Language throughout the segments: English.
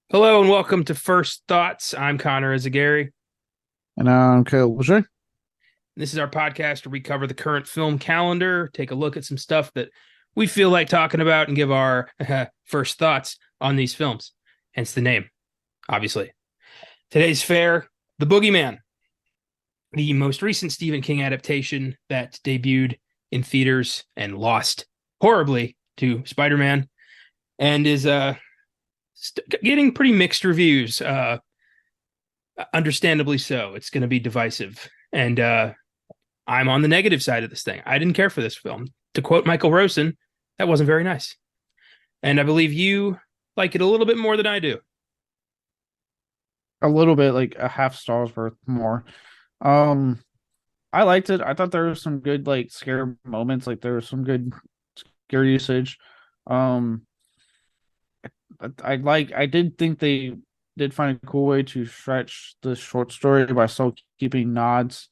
Hello and welcome to First Thoughts. I'm Connor Eyzaguirre. And I'm Colton. This is our podcast where we cover the current film calendar, take a look at some stuff that we feel like talking about, and give our first thoughts on these films. Hence the name, obviously. Today's fare, The Boogeyman, the most recent Stephen King adaptation that debuted in theaters and lost horribly to Spider-Man and is getting pretty mixed reviews. Understandably so. It's going to be divisive. And I'm on the negative side of this thing. I didn't care for this film. To quote Michael Rosen, that wasn't very nice. And I believe you like it a little bit more than I do. A little bit, like a half star's worth more. Um, I liked it. I thought there was some good like scare moments. Like there was some good scare usage. Um, I did think they did find a cool way to stretch the short story by still keeping nods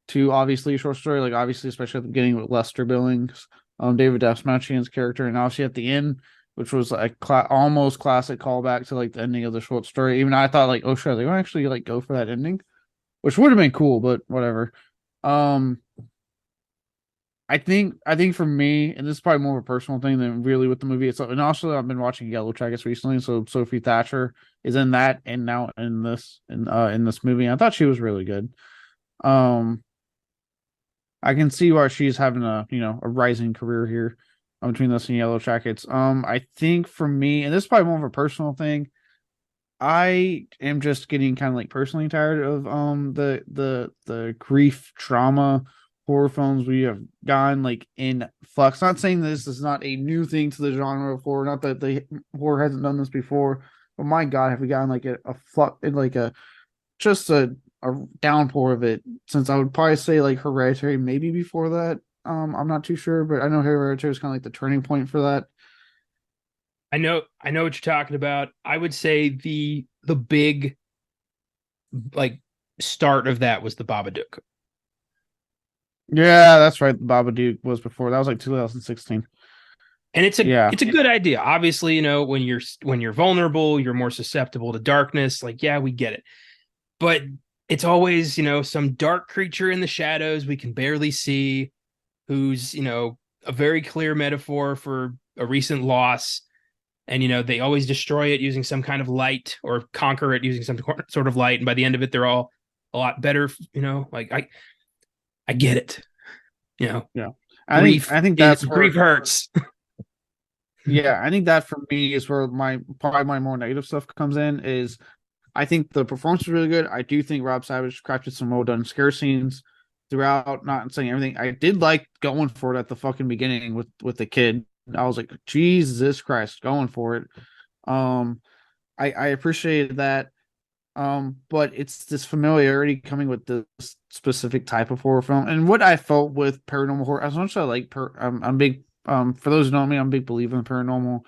to obviously a short story. Like obviously, especially at the beginning with Lester Billings, David Dastmalchian's character, and obviously at the end, which was like almost classic callback to like the ending of the short story. Even I thought like, oh sure, they don't actually like go for that ending, which would have been cool, but whatever. Um, I think for me, and this is probably more of a personal thing than really with the movie itself. And also, I've been watching Yellow Jackets recently, so Sophie Thatcher is in that, and now in this movie. I thought she was really good. Um, I can see why she's having a rising career here between this and Yellow Jackets. I think for me, and this is probably more of a personal thing. I am just getting kind of like personally tired of the grief trauma horror films we have gotten like in flux. Not saying this is not a new thing to the genre of horror, not that the horror hasn't done this before, but my God, have we gotten like a flux like a just a downpour of it since I would probably say like Hereditary maybe before that. I'm not too sure, but I know Hereditary is kind of like the turning point for that. I know what you're talking about. I would say the big like start of that was the Babadook. Yeah, that's right. The Babadook was before. That was like 2016. And it's a Yeah. it's a good idea. Obviously, when you're vulnerable, you're more susceptible to darkness. Like, yeah, we get it. But it's always, some dark creature in the shadows we can barely see, who's, a very clear metaphor for a recent loss. And, they always destroy it using some kind of light or conquer it using some sort of light. And by the end of it, they're all a lot better, like I get it. Yeah. Grief I think is that's where grief hurts. yeah, I think that for me is where my probably my more negative stuff comes in is I think the performance is really good. I do think Rob Savage crafted some well done scare scenes throughout, not saying everything. I did like going for it at the fucking beginning with the kid. I was like, Jesus Christ, going for it. Um I appreciated that. But it's this familiarity coming with this specific type of horror film, and what I felt with paranormal horror. As much as I like, I'm big. For those who know me, I'm a big believer in paranormal,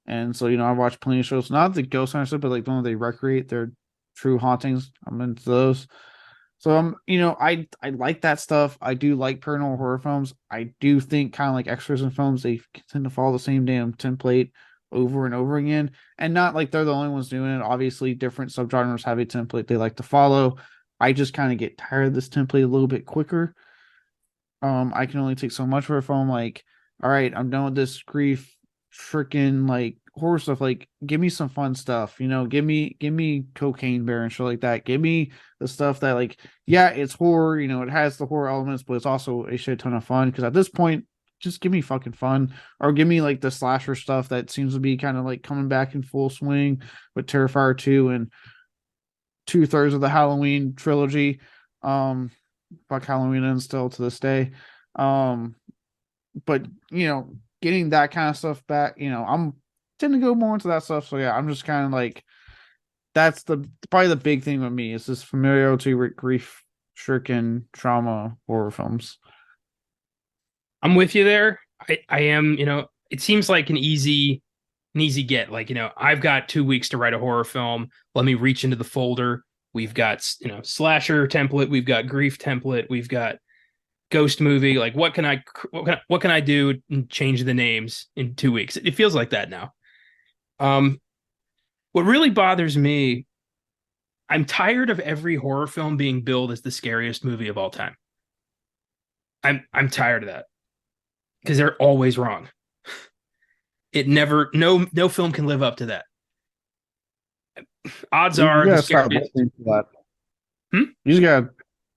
and so I watch plenty of shows. Not the ghost hunter stuff, but like the one they recreate their true hauntings. I'm into those. So I like that stuff. I do like paranormal horror films. I do think kind of like exorcism films, they tend to follow the same damn template over and over again. And not like they're the only ones doing it. Obviously, different subgenres have a template they like to follow. I just kind of get tired of this template a little bit quicker. I can only take so much for a film. Like, all right, I'm done with this grief, freaking like horror stuff. Like, give me some fun stuff. Give me Cocaine Bear and shit like that. Give me the stuff that like, yeah, it's horror. It has the horror elements, but it's also a shit ton of fun. Because at this point, just give me fucking fun, or give me like the slasher stuff that seems to be kind of like coming back in full swing with Terrifier 2 and 2/3 of the Halloween trilogy. Um, Fuck Halloween and still to this day. Um, but getting that kind of stuff back, I'm tend to go more into that stuff. So yeah, I'm just kind of like that's the probably the big thing with me is this familiarity with grief stricken trauma horror films. I'm with you there. I am, it seems like an easy get. Like, I've got 2 weeks to write a horror film. Let me reach into the folder. We've got, slasher template. We've got grief template. We've got ghost movie. Like, what can I do and change the names in 2 weeks? It feels like that now. Um, what really bothers me, I'm tired of every horror film being billed as the scariest movie of all time. I'm tired of that because they're always wrong. It never no film can live up to that. Odds You are the gotta stop scariest. listening to that. Hmm? You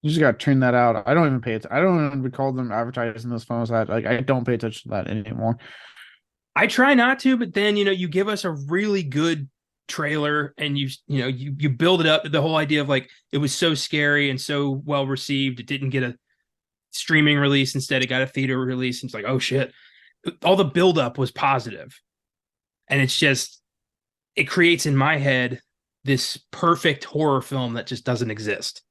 just gotta turn that out. I don't even pay it. I don't even recall them advertising those phones. That like I don't pay attention to that anymore. I try not to, but then you give us a really good trailer and you build it up. The whole idea of like it was so scary and so well received, it didn't get a streaming release, instead it got a theater release. And it's like, oh shit. All the buildup was positive. And it's just it creates in my head this perfect horror film that just doesn't exist.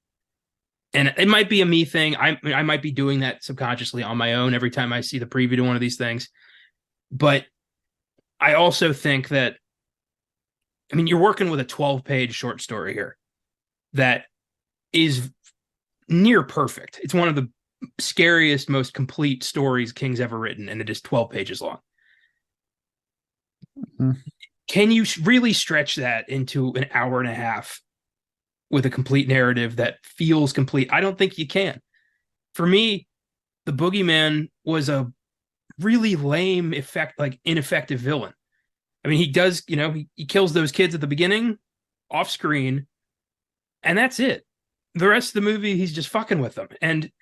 And it might be a me thing. I might be doing that subconsciously on my own every time I see the preview to one of these things. But I also think that, I mean, you're working with a 12-page short story here that is near perfect. It's one of the scariest, most complete stories King's ever written, and it is 12 pages long. Mm-hmm. Can you really stretch that into an hour and a half with a complete narrative that feels complete? I don't think you can. For me, the Boogeyman was a really lame ineffective villain. I mean, he does, he kills those kids at the beginning off screen, and that's it. The rest of the movie, he's just fucking with them. And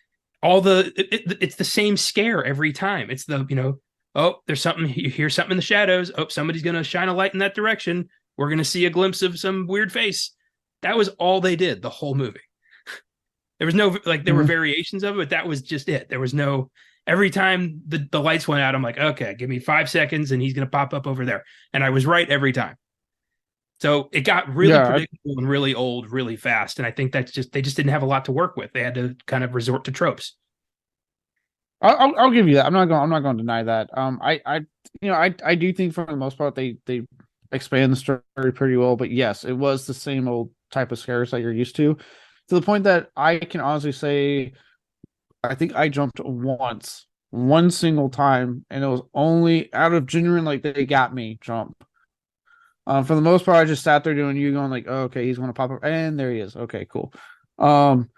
it's the same scare every time. It's oh, there's something, you hear something in the shadows. Oh, somebody's going to shine a light in that direction. We're going to see a glimpse of some weird face. That was all they did the whole movie. There was no, like, there were variations of it, but that was just it. There was no, every time the lights went out, I'm like, okay, give me 5 seconds and he's going to pop up over there. And I was right every time. So it got really predictable and really old really fast. And I think that's they just didn't have a lot to work with. They had to kind of resort to tropes. I'll give you that. I'm not going to deny that. I do think for the most part they expand the story pretty well. But yes, it was the same old type of scares that you're used to the point that I can honestly say I think I jumped once, one single time, and it was only out of genuine like they got me jump. For the most part, I just sat there doing you going like, oh, okay, he's going to pop up, and there he is. Okay, cool. I'm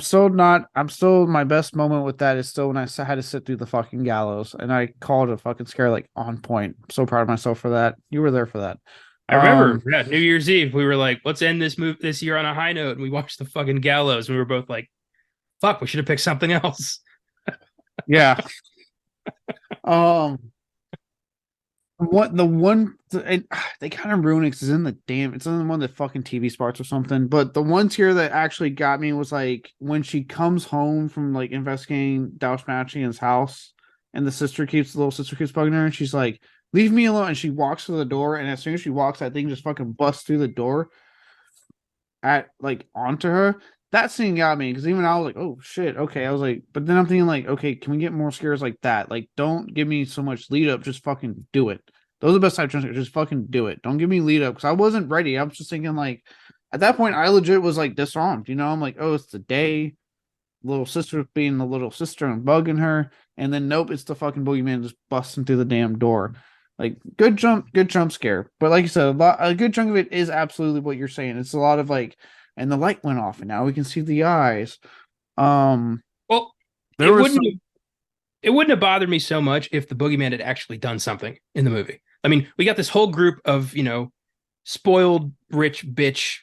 still my best moment with that is still when I had to sit through the fucking gallows, and I called a fucking scare like on point. I'm so proud of myself for that. You were there for that. I remember, New Year's Eve, we were like, let's end this year on a high note, and we watched the fucking gallows. And we were both like, fuck, we should have picked something else. Yeah. They kind of ruin it because it's in one of the fucking TV spots or something. But the ones here that actually got me was like when she comes home from like investigating Dallas Matchian's house, and the little sister keeps bugging her, and she's like, "Leave me alone!" And she walks to the door, and as soon as she walks, that thing just fucking busts through the door onto her. That scene got me because even I was like, "Oh shit, okay." I was like, but then I'm thinking like, okay, can we get more scares like that? Like, don't give me so much lead up. Just fucking do it. Those are the best type of just fucking do it. Don't give me lead up because I wasn't ready. I was just thinking like, at that point, I legit was like disarmed. I'm like, oh, it's the day. Little sister being the little sister and bugging her, and then nope, it's the fucking boogeyman just busting through the damn door. Like, good jump scare. But like you said, a good chunk of it is absolutely what you're saying. It's a lot of like. And the light went off, and now we can see the eyes. Well, it wouldn't have bothered me so much if the boogeyman had actually done something in the movie. I mean, we got this whole group of spoiled rich bitch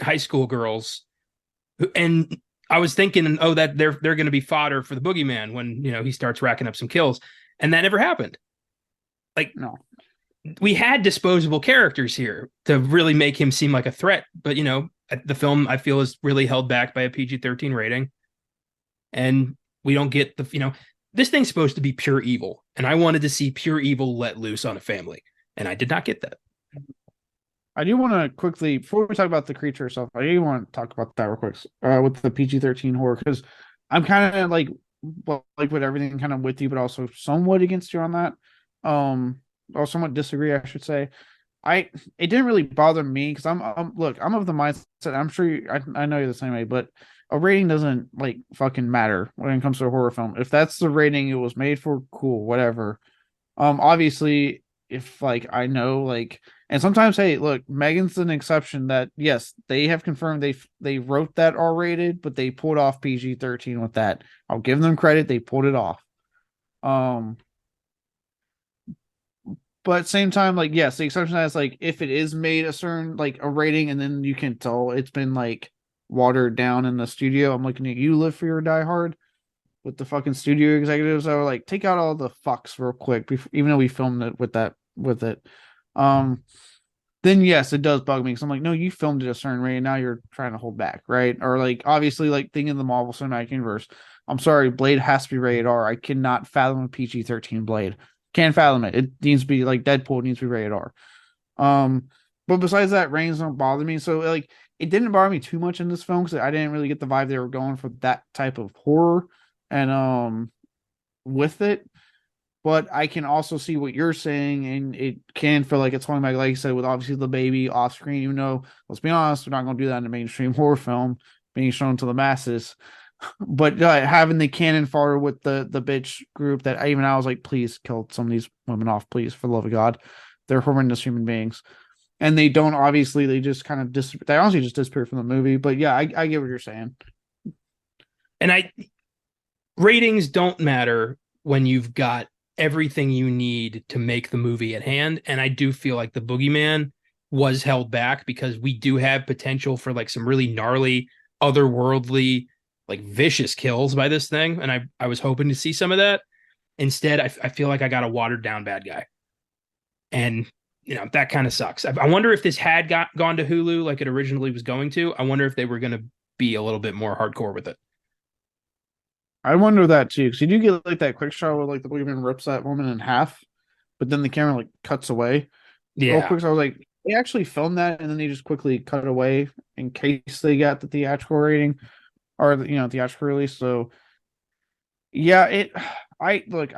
high school girls, and I was thinking, oh, that they're going to be fodder for the boogeyman when he starts racking up some kills, and that never happened. Like, no. We had disposable characters here to really make him seem like a threat, but the film I feel is really held back by a PG-13 rating, and we don't get this thing's supposed to be pure evil, and I wanted to see pure evil let loose on a family, and I did not get that. I do want to quickly, before we talk about the creature stuff, I do want to talk about that real quick with the PG-13 horror, because I'm kind of like, well, like with everything, kind of with you, but also somewhat against you on that. Um, or somewhat disagree, I should say. It didn't really bother me because look, I'm of the mindset. I'm sure I know you're the same way, but a rating doesn't like fucking matter when it comes to a horror film. If that's the rating it was made for, cool, whatever. Obviously, if like I know like, and sometimes, hey, look, Megan's an exception that yes, they have confirmed they wrote that R rated, but they pulled off PG-13 with that. I'll give them credit, they pulled it off. Um, but at the same time, like yes, the exception is like if it is made a certain like a rating, and then you can tell it's been like watered down in the studio. I'm looking at you, Live for Your Die Hard, with the fucking studio executives that were like, take out all the fucks real quick, before, even though we filmed it with it. Um, then yes, it does bug me because I'm like, no, you filmed it a certain way, and now you're trying to hold back, right? Or like, obviously, like thinking the Marvel Cinematic Universe. I'm sorry, Blade has to be rated R. I cannot fathom a PG-13 Blade. Can't fathom it. It needs to be like Deadpool needs to be rated R. But besides that, ratings don't bother me. So like, it didn't bother me too much in this film because I didn't really get the vibe they were going for that type of horror, and with it. But I can also see what you're saying, and it can feel like it's holding back, like you said, with obviously the baby off screen. Even though, let's be honest, we're not going to do that in a mainstream horror film being shown to the masses. But having the cannon fodder with the bitch group, that I was like, please kill some of these women off, please, for the love of God. They're horrendous human beings, and they don't, obviously, they just kind of they honestly just disappear from the movie. But yeah, I get what you're saying. And ratings don't matter when you've got everything you need to make the movie at hand. And I do feel like the Boogeyman was held back because we do have potential for like some really gnarly, otherworldly, like vicious kills by this thing. And I was hoping to see some of that. Instead, I feel like I got a watered down bad guy. And that kind of sucks. I wonder if this had gone to Hulu like it originally was going to. I wonder if they were going to be a little bit more hardcore with it. I wonder that too, because you do get like that quick shot where like the boogeyman rips that woman in half, but then the camera like cuts away real Yeah. quick. So I was like, they actually filmed that, and then they just quickly cut away in case they got the theatrical rating or theatrical release. So yeah, I look,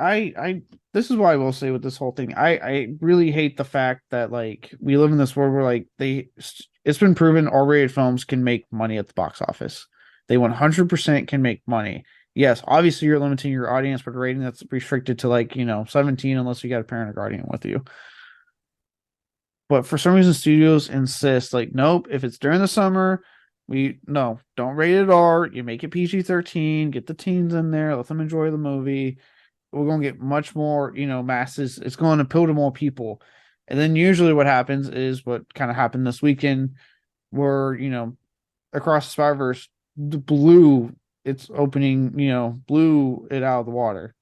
this is what I will say with this whole thing. I really hate the fact that like we live in this world where like it's been proven R-rated films can make money at the box office. They 100% can make money. Yes, obviously you're limiting your audience, but a rating that's restricted to like 17 unless you got a parent or guardian with you. But for some reason, studios insist like, nope, if it's during the summer, don't rate it R. You make it PG-13, get the teens in there, let them enjoy the movie. We're gonna get much more, masses. It's going to appeal to more people. And then usually what happens is what kind of happened this weekend, where Across the Spider-Verse blew its opening, blew it out of the water.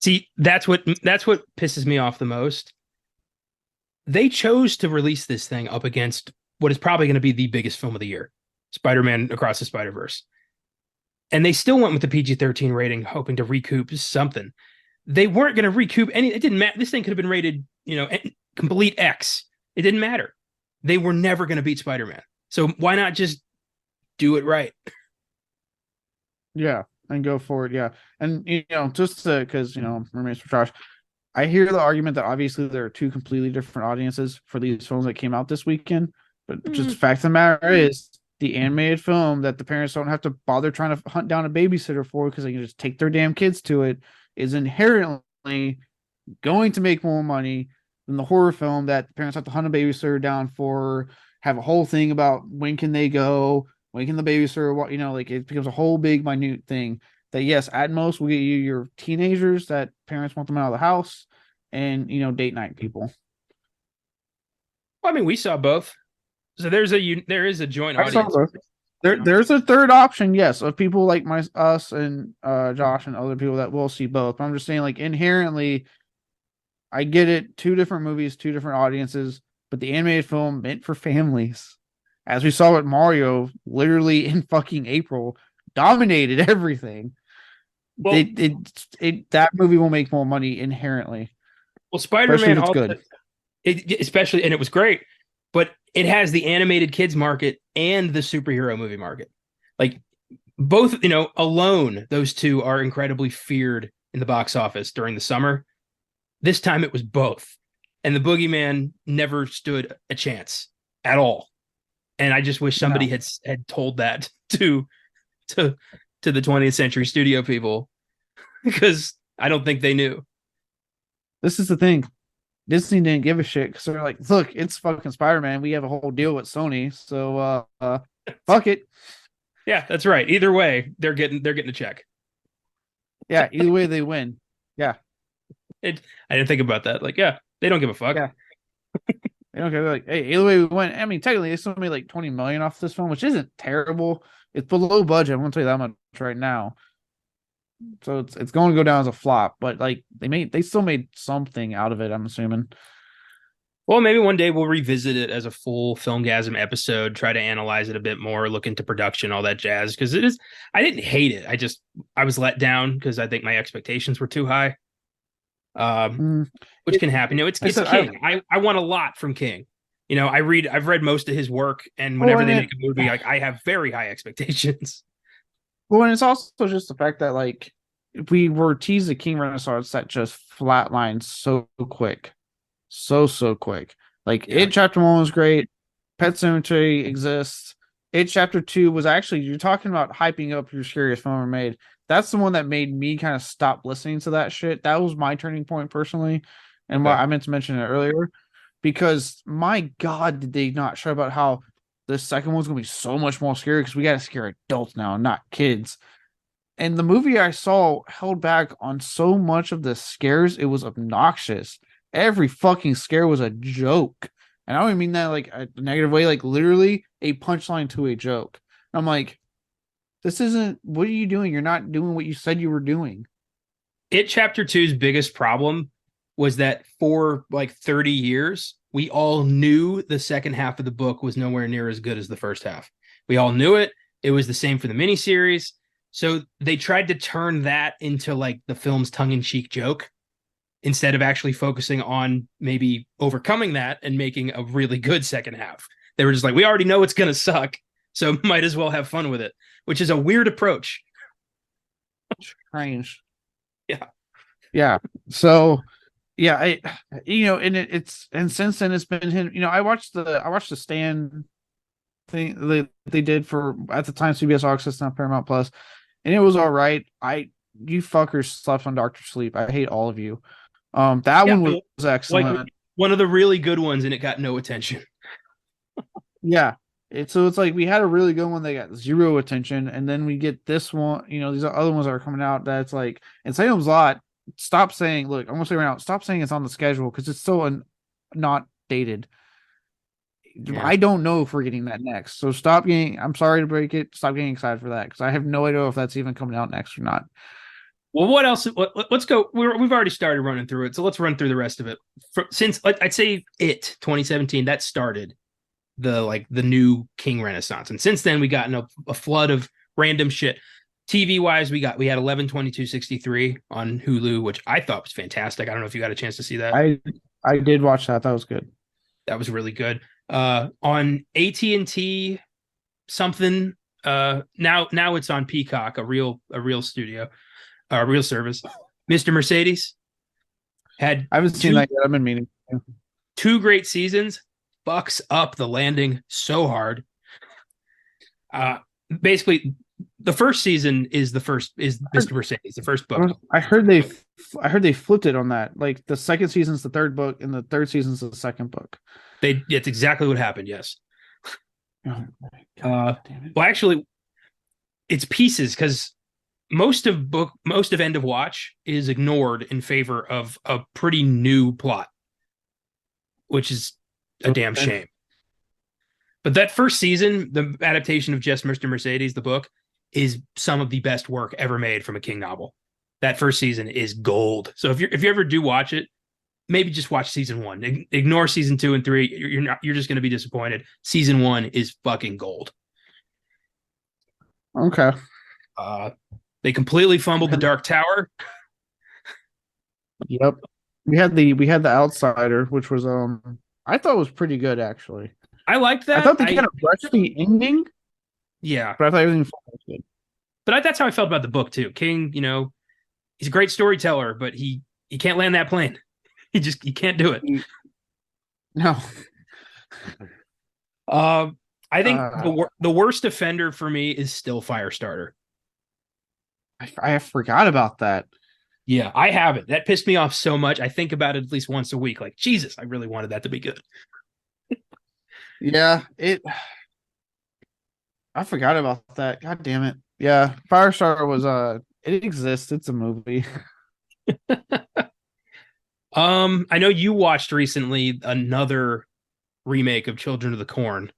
See, that's what pisses me off the most. They chose to release this thing up against what is probably going to be the biggest film of the year, Spider-Man Across the Spider-Verse. And they still went with the PG-13 rating, hoping to recoup something. They weren't going to recoup any. It didn't matter. This thing could have been rated, complete X. It didn't matter. They were never going to beat Spider-Man. So why not just do it right? Yeah, and go forward. Yeah, and just because roommates for Josh, I hear the argument that obviously there are two completely different audiences for these films that came out this weekend. But just the fact of the matter is, the animated film that the parents don't have to bother trying to hunt down a babysitter for because they can just take their damn kids to it is inherently going to make more money than the horror film that the parents have to hunt a babysitter down for, have a whole thing about when can they go, when can the babysitter, what, like it becomes a whole big minute thing that yes, at most will get you your teenagers that parents want them out of the house and, date night people. Well, I mean, we saw both. So there is a joint I saw audience. both. There's a third option, yes, of people like us and Josh and other people that will see both. But I'm just saying, like inherently, I get it. Two different movies, two different audiences, but the animated film meant for families, as we saw with Mario, literally in fucking April, dominated everything. Well, That movie will make more money inherently, well, especially Spider-Man if it's also, good. especially, and it was great. but it has the animated kids market and the superhero movie market. Like both, alone, those two are incredibly feared in the box office during the summer. This time it was both. And the Boogeyman never stood a chance at all. And I just wish somebody No. had told that to to the 20th century studio people because I don't think they knew. This is the thing. Disney didn't give a shit because they're like, look, it's fucking Spider-Man. We have a whole deal with Sony, so fuck it. Yeah, that's right. Either way, they're getting a check. Yeah, either way they win. Yeah. I didn't think about that. Like, yeah, they don't give a fuck. Yeah. They don't care. They're like, hey, either way we win. I mean, technically, they still made like 20 million off this film, which isn't terrible. It's below budget. I'm gonna tell you that much right now. So it's going to go down as a flop, but like they still made something out of it, I'm assuming. Well, maybe one day we'll revisit it as a full Filmgazm episode, try to analyze it a bit more, look into production, all that jazz. Because I didn't hate it. I was let down because I think my expectations were too high. Which can happen. It's King. I want a lot from King. I've read most of his work, and whenever they make a movie, like I have very high expectations. Well, and it's also just the fact that like we were teased the King Renaissance that just flatlined so quick. So quick. Like It Chapter 1 was great. Pet Cemetery exists. It Chapter 2 was actually, you're talking about hyping up your scariest film ever made. That's the one that made me kind of stop listening to that shit. That was my turning point personally. And what I meant to mention it earlier. Because my God, did they not show about how the second one's gonna be so much more scary because we gotta scare adults now, not kids. And the movie I saw held back on so much of the scares, it was obnoxious. Every fucking scare was a joke. And I don't even mean that like a negative way, like literally a punchline to a joke. And I'm like, this isn't, what are you doing? You're not doing what you said you were doing. It Chapter 2's biggest problem was that for like 30 years, we all knew the second half of the book was nowhere near as good as the first half. We all knew it. It was the same for the miniseries. So they tried to turn that into like the film's tongue-in-cheek joke instead of actually focusing on maybe overcoming that and making a really good second half. They were just like, we already know it's going to suck, so might as well have fun with it, which is a weird approach. Strange. Yeah. Yeah. So yeah, and since then it's been him. I watched the Stand thing they did for at the time CBS All Access, now Paramount Plus, and it was all right. You fuckers slept on Doctor Sleep. I hate all of you. That one was excellent. Like one of the really good ones, and it got no attention. Yeah. It's like we had a really good one that got zero attention, and then we get this one. These other ones that are coming out that's like, and Salem's Lot. Stop saying, look, I'm gonna say right now, stop saying it's on the schedule because it's still not dated. Yeah. I don't know if we're getting that next. So stop getting, I'm sorry to break it, stop getting excited for that because I have no idea if that's even coming out next or not. Well, what else? Let's go. We've already started running through it, so let's run through the rest of it. Since I'd say 2017, that started the new King Renaissance, and since then we gotten a flood of random shit. TV wise, we had 11/22/63 on Hulu, which I thought was fantastic. I don't know if you got a chance to see that. I did watch that. That was good. That was really good. On AT&T something. Now it's on Peacock, a real studio, a real service. Mr. Mercedes I haven't seen that yet. I've been meaning to. 2 great seasons. Fucks up the landing so hard. Basically, the first season is Mr. Mercedes, the first book. I heard they flipped it on that. Like the second season's the third book, and the third season's the second book. It's exactly what happened. Yes. Oh my God, damn it. Well, actually, it's pieces because most of End of Watch is ignored in favor of a pretty new plot, which is a damn shame. But that first season, the adaptation of Just Mr. Mercedes, the book, is some of the best work ever made from a King novel. That first season is gold. So if you ever do watch it, maybe just watch season 1. Ignore season 2 and 3. You're just going to be disappointed. Season 1 is fucking gold. Okay. They completely fumbled the Dark Tower. Yep. We had the Outsider, which was I thought was pretty good actually. I liked I that. thought they kind of rushed the ending, Yeah, but I thought everything was good. but that's how I felt about the book too. King, he's a great storyteller, but he can't land that plane. He can't do it. No. I think Uh, the worst offender for me is still Firestarter. I forgot about that. Yeah, I have it. That pissed me off so much. I think about it at least once a week. Like, Jesus, I really wanted that to be good. Yeah, I forgot about that. God damn it. Yeah, Firestarter was it exists. It's a movie. I know you watched recently another remake of Children of the Corn.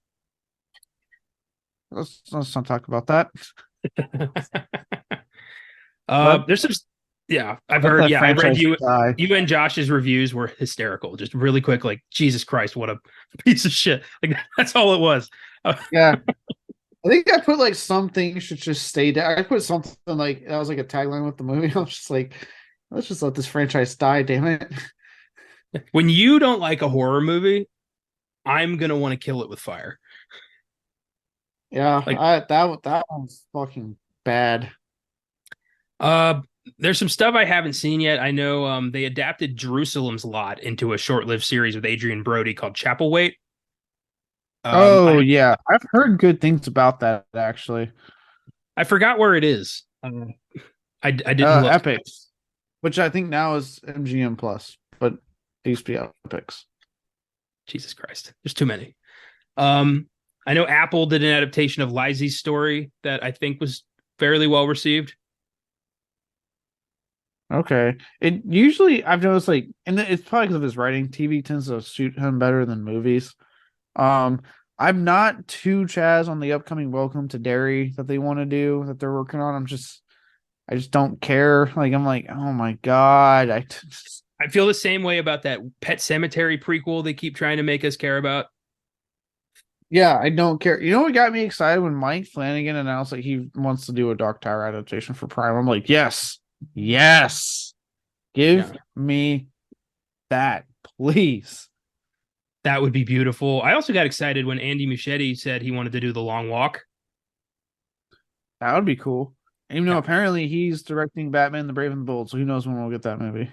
Let's not talk about that. Let, There's some, yeah, I've let heard. that Yeah, I read franchise die. you and Josh's reviews were hysterical. Just really quick, like Jesus Christ, what a piece of shit. Like that's all it was. Yeah. I think I put like some things should just stay down. I put something like that was like a tagline with the movie. I was just like, let's just let this franchise die, damn it. When you don't like a horror movie, I'm gonna want to kill it with fire. Yeah, Like, that one's fucking bad. uh, there's some stuff I haven't seen yet. I know they adapted Jerusalem's Lot into a short-lived series with Adrian Brody called Chapel Wait. Oh I yeah, I've heard good things about that actually. I forgot where it is. I didn't look. Epics, which I think now is MGM Plus, but it used to be Epics. Jesus Christ, there's too many. Um, I know Apple did an adaptation of Lizzie's story that I think was fairly well received. Okay, it usually I've noticed like, and it's probably because of his writing. TV tends to suit him better than movies. Um, I'm not too chaz on the upcoming Welcome to Derry that they want to do that they're working on. I just don't care. Like I'm like, oh my god, I feel the same way about that Pet Cemetery prequel they keep trying to make us care about. yeah, I don't care. You know what got me excited when Mike Flanagan announced that he wants to do a Dark Tower adaptation for Prime. I'm like, yes, yes, give Yeah, me that, please. that would be beautiful. I also got excited when Andy Muschietti said he wanted to do The Long Walk. That would be cool. Even though Yeah. apparently he's directing Batman: The Brave and the Bold, so who knows when we'll get that movie.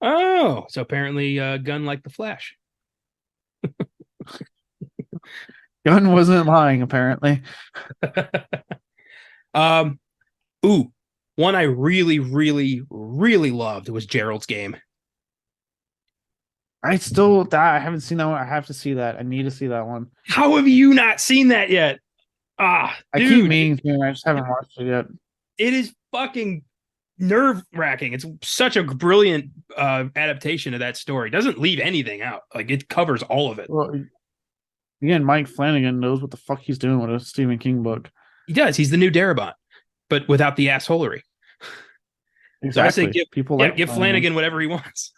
Oh, so apparently Gunn like the Flash. Gunn wasn't lying, apparently. um, ooh, one I really, really, really loved was Gerald's Game. I haven't seen that one. I have to see that. I need to see that one. How have you not seen that yet? I keep Dude, meaning to, I just haven't watched it yet. it is fucking nerve wracking. It's such a brilliant adaptation of that story. It doesn't leave anything out. Like it covers all of it. Well, again, Mike Flanagan knows what the fuck he's doing with a Stephen King book. He does. He's the new Darabont, but without the assholery. So I say Exactly. People give Flanagan whatever he wants.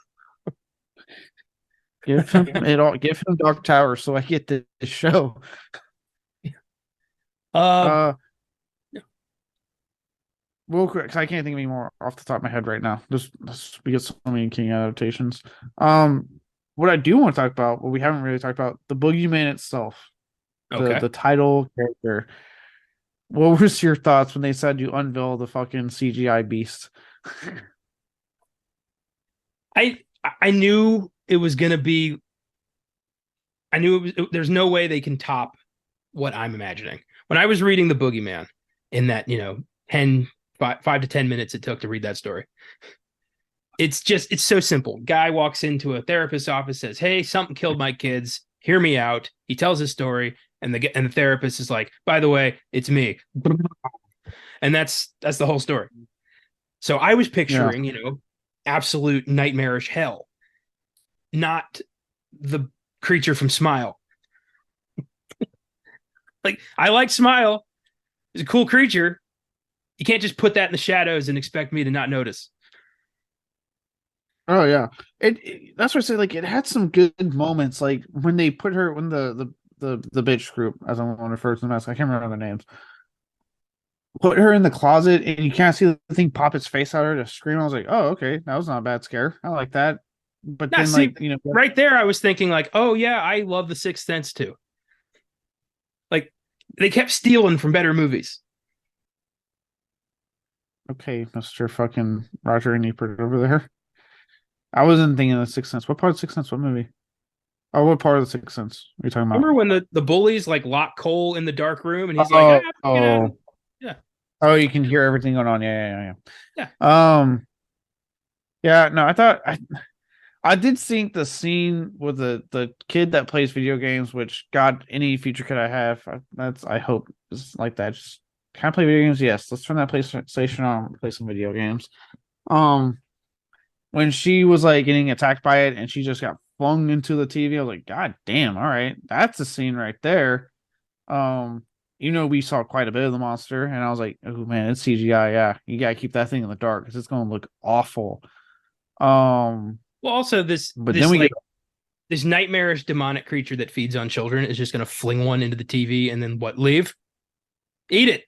Give him it all. Give him Dark Tower so I get the show. Uh, Uh, real quick, because I can't think of any more off the top of my head right now. Just we get so many King adaptations. What I do want to talk about, what we haven't really talked about, the Boogeyman itself, okay. the title character. What was your thoughts when they said you unveil the fucking CGI beast? I knew it was gonna be. I knew it was. There's no way they can top what I'm imagining. When I was reading the Boogeyman in that 5 to 10 minutes it took to read that story, it's so simple. Guy walks into a therapist's office, says, "Hey, something killed my kids. Hear me out." He tells his story, and the therapist is like, "By the way, it's me," and that's the whole story. So I was Yeah. picturing, absolute nightmarish hell, not the creature from Smile. Like I like Smile; he's a cool creature. You can't just put that in the shadows and expect me to not notice. Oh yeah. That's what I say. Like it had some good moments. Like when they put her when the bitch group, as I want to refer to them as, I can't remember their names. Put her in the closet and you can't see the thing pop its face out of her to scream. I was like, oh, okay, that was not a bad scare. I like that. But Now, then see, like, right there, I was thinking like, oh yeah, I love The Sixth Sense too. Like they kept stealing from better movies. Okay, Mr. fucking Roger Ebert over there. I wasn't thinking of the Sixth Sense. What part of Sixth Sense? What movie? Oh, what part of the Sixth Sense are you talking about? Remember when the bullies like lock Cole in the dark room and he's like, Oh, get out. oh, Yeah. oh, you can hear everything going on. Yeah, yeah, Yeah. yeah. Yeah, no, I did think the scene with the kid that plays video games, which God, any future kid I have, I hope is like that. Just can I play video games? Yes, let's turn that PlayStation on, and play some video games. Um, when she was like getting attacked by it and she just got flung into the TV, I was like, God damn, all right, that's a scene right there. Um, we saw quite a bit of the monster, and I was like, oh man, it's CGI. Yeah, you gotta keep that thing in the dark because it's gonna look awful. Um, Well, also this but then this we get like this nightmarish demonic creature that feeds on children is just gonna fling one into the TV and then what? Leave? Eat it.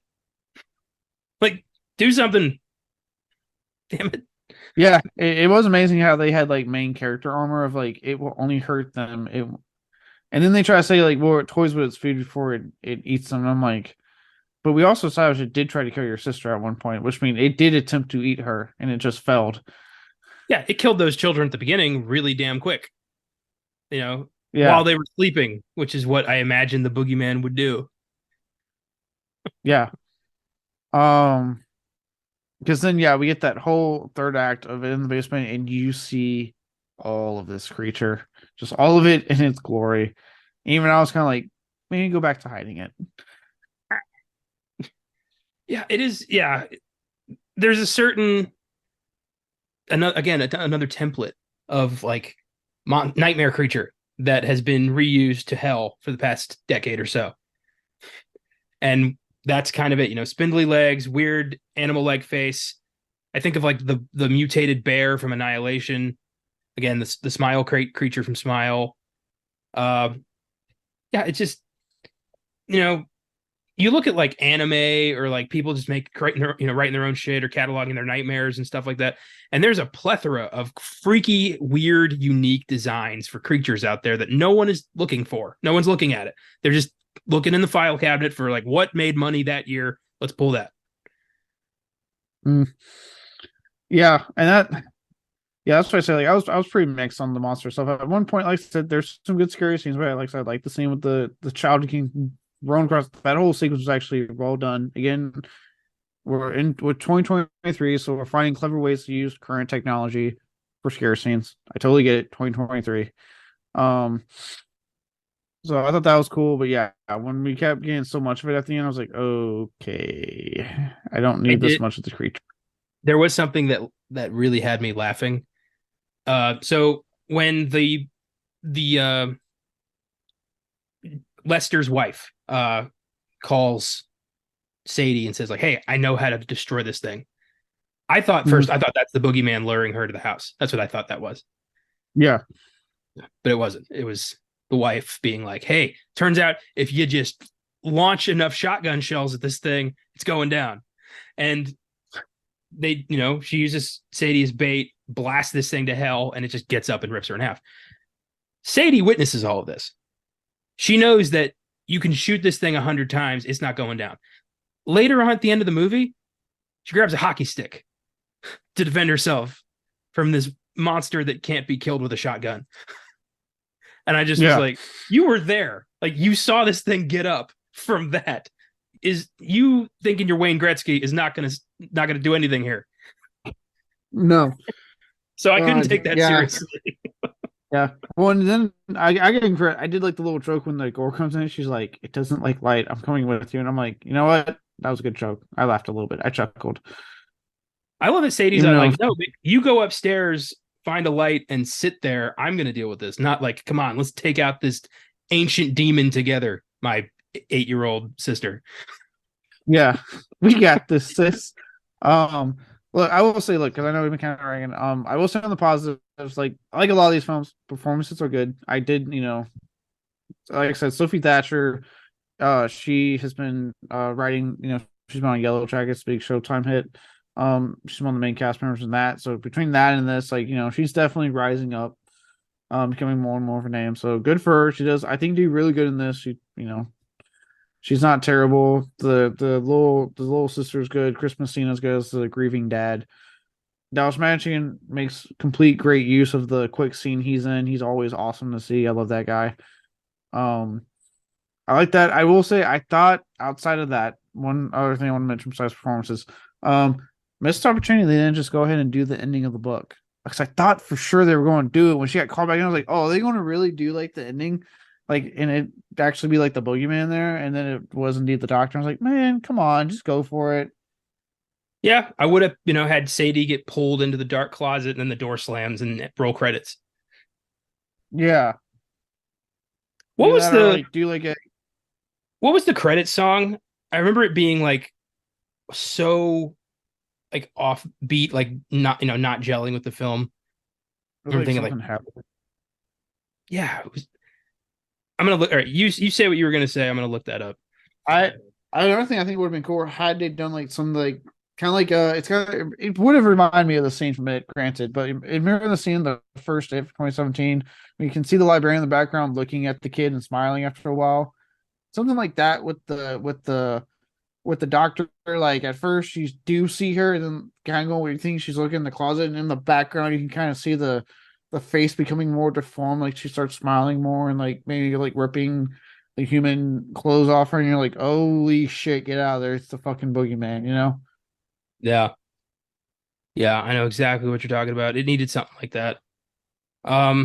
Like do something. Damn it. Yeah, it was amazing how they had like main character armor of like it will only hurt them. And then they try to say like, well, it toys with its food before it eats them. And I'm like, but we also saw it did try to kill your sister at one point, which means it did attempt to eat her and it just failed. Yeah, it killed those children at the beginning really damn quick. You know, Yeah, while they were sleeping, which is what I imagine the boogeyman would do. yeah. Um, because then yeah, we get that whole third act of it in the basement, and you see all of this creature, just all of it in its glory. Even I was kind of like, maybe go back to hiding it. Yeah, it is. Yeah, there's a certain another template of like nightmare creature that has been reused to hell for the past decade or so, and that's kind of it. Spindly legs, weird animal like face. I think of like the mutated bear from Annihilation. Again, the smile creature from Smile. Uh, yeah, it's just you know you look at like anime or like people just writing their own shit or cataloging their nightmares and stuff like that, and there's a plethora of freaky, weird, unique designs for creatures out there that no one is looking for. No one's looking at it. They're just looking in the file cabinet for like what made money that year. Let's pull that. Mm. Yeah, and yeah, that's what I say. Like I was pretty mixed on the monster stuff. At one point, like I said, there's some good scary scenes, but like I said, I like the scene with the child getting thrown across. That whole sequence was actually well done. Again, we're in with 2023, so we're finding clever ways to use current technology for scare scenes. I totally get it. 2023. Um, so I thought that was cool, but yeah, when we kept getting so much of it at the end, I was like, okay, I don't I need this did. much of the creature. There was something that really had me laughing. So when the Lester's wife calls Sadie and says like, "Hey, I know how to destroy this thing." I thought first, Mhm. I thought that's the boogeyman luring her to the house. That's what I thought that was, Yeah, but it wasn't. It was the wife being like, "Hey, turns out if you just launch enough shotgun shells at this thing, it's going down." And she uses Sadie as bait, blasts this thing to hell, and it just gets up and rips her in half. Sadie witnesses all of this. She knows that you can shoot this thing 100 times, it's not going down. Later on at the end of the movie, she grabs a hockey stick to defend herself from this monster that can't be killed with a shotgun. And I just was yeah. like, you were there. Like, you saw this thing get up from that. Is you thinking you're Wayne Gretzky is not gonna do anything here. No. So I couldn't take that Yeah. seriously. Yeah. Well, and then I get credit. I did like the little joke when the gore comes in. She's like, "It doesn't like light. I'm coming with you." And I'm like, you know what? That was a good joke. I laughed a little bit. I chuckled. I love that Sadie's Even though, like, no, you go upstairs, find a light, and sit there. I'm gonna deal with this. Not like, come on, let's take out this ancient demon together, my 8-year-old sister. yeah, we got this, sis. Um, look, I will say, look, because I know we've been kind of ragging. I will say on the positives, like I like a lot of these films. Performances are good. I did, like I said, Sophie Thatcher. She has been writing. She's been on Yellow Jackets, big Showtime hit. She's one of the main cast members in that. So between that and this, like she's definitely rising up, becoming more and more of a name. So good for her. She does, I think, do really good in this. She, She's not terrible. The little sister's good. Chris Messina's good as the grieving dad. Dallas Matching makes complete great use of the quick scene he's in. He's always awesome to see. I love that guy. Um, I like that. I will say, I thought outside of that, one other thing I want to mention besides performances, missed opportunity. They didn't just go ahead and do the ending of the book because I thought for sure they were going to do it. When she got called back in, I was like, oh, are they going to really do like the ending? Like, and it actually be like the boogeyman there, and then it was indeed the doctor. I was like, man, come on, just go for it. Yeah, I would have, had Sadie get pulled into the dark closet and then the door slams and roll credits. Yeah, What do was that or the like do like a what was the credit song? I remember it being like so like offbeat, like not gelling with the film. or I'm like thinking like, something happened. yeah, it was. I'm gonna look. All right, you say what you were gonna say. I'm gonna look that up. I Another thing I think would have been cool had they done like some like kind of like it's kind of it would have reminded me of the scene from it, granted, but remember the scene in the first If 2017 when you can see the librarian in the background looking at the kid and smiling after a while, something like that with the doctor. Like at first you do see her, and then kind of go where you think she's looking in the closet, and in the background you can kind of see the face becoming more deformed, like she starts smiling more and like maybe like ripping the human clothes off her, and you're like, holy shit, get out of there! It's the fucking boogeyman, you know? Yeah, yeah, I know exactly what you're talking about. It needed something like that. All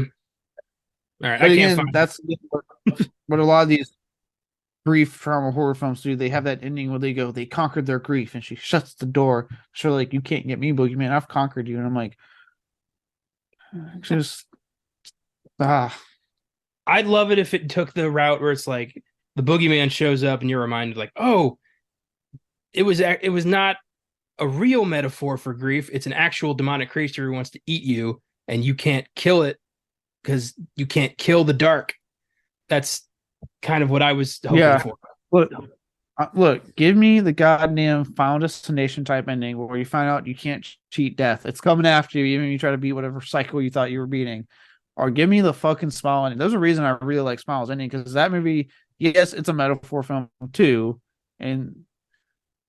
right, I But can't again, find. that's what a lot of these grief trauma horror films do. They have that ending where they conquered their grief, and she shuts the door. So like, you can't get me, boogeyman. I've conquered you, and I'm like, just ah. I'd love it if it took the route where it's like the boogeyman shows up and you're reminded, like, oh, it was not a real metaphor for grief. It's an actual demonic creature who wants to eat you, and you can't kill it because you can't kill the dark. That's kind of what I was hoping Yeah. for. Look, give me the goddamn Final Destination type ending where you find out you can't cheat death. It's coming after you, even if you try to beat whatever cycle you thought you were beating. Or give me the fucking Smile ending. There's a reason I really like Smile's ending, because that movie, yes, it's a metaphor film too, and